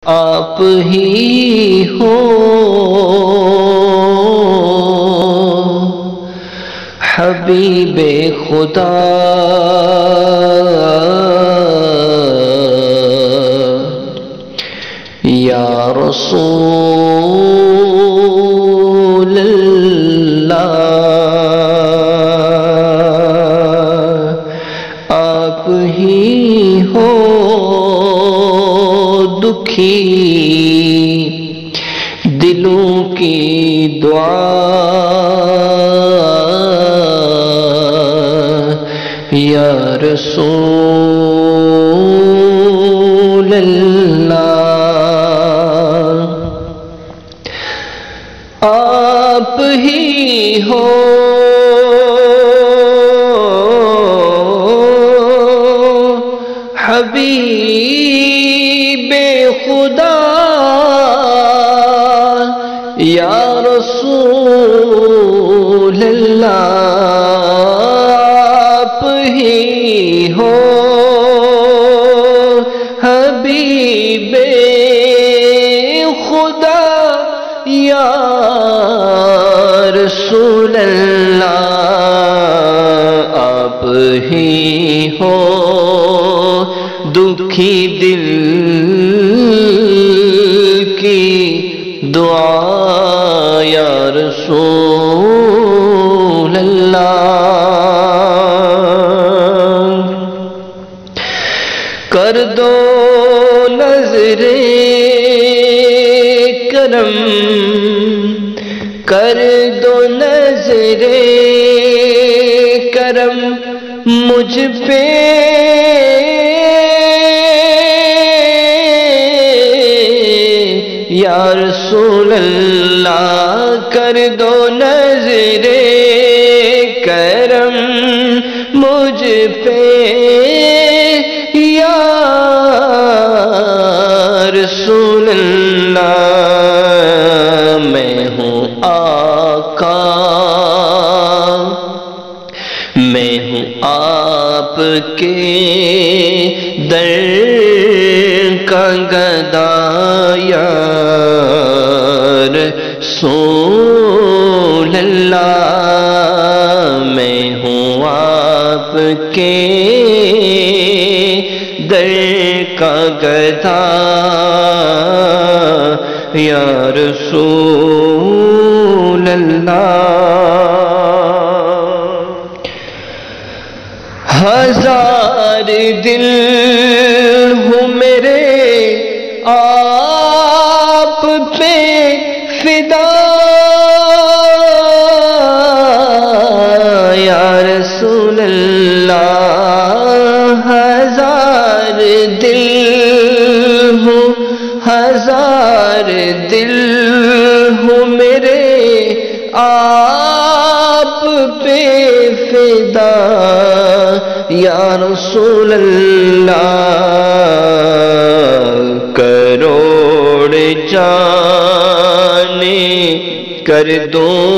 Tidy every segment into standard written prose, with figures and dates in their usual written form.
آپ ہی ہو حبیب خدا، یا رسول اللہ، آپ ہی ہو دکھی دلوں کی دعا، یا رسول اللہ، آپ ہی ہو حبیب خدا، یا رسول اللہ، آپ ہی ہو حبیب خدا، یا رسول اللہ، آپ ہی ہو دکھی دل کی دعا، یا رسول اللہ، کر دو نظر کرم، کر دو نظر کرم مجھ پہ، یا رسول اللہ، کر دو نظر کرم مجھ پہ، یا رسول اللہ، میں ہوں آقا، میں ہوں آپ کے در کا گدا، یا رسول اللہ، میں ہوں آپ کے در کا گدا، یا رسول اللہ، ہزار دل ہوں میرے آپ پہ فدا، یا رسول اللہ، ہزار دل ہوں، ہزار دل ہوں میرے آپ پہ فدا، یا رسول اللہ، کروڑ جانے کر دوں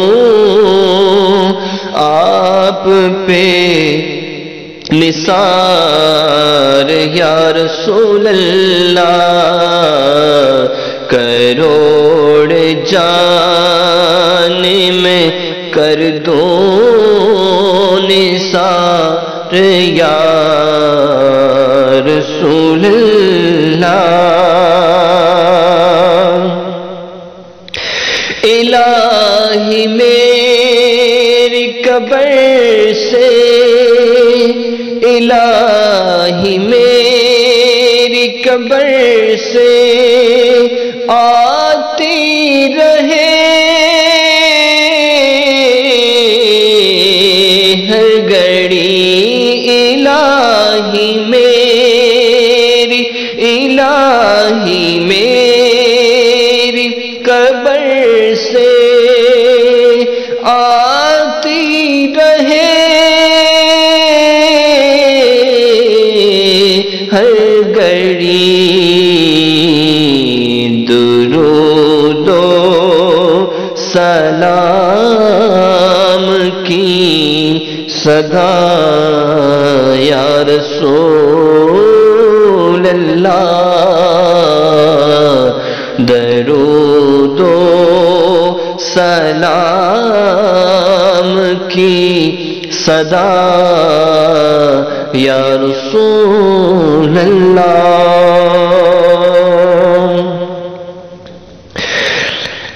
آپ پہ نثار، یا رسول اللہ، کروڑ جانے میں کر دوں نثار، یا رسول اللہ، الہی میری قبر سے، الہی میری قبر سے آتی رہے ہر گھڑی، الہی میری، الہی میری قبر سے آتی رہے ہر گھڑی، درود و سلام کی صدا، یا رسول اللہ، درود و سلام کی صدا یا رسول اللہ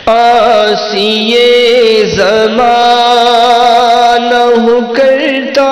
آسیے زمانہ کرتا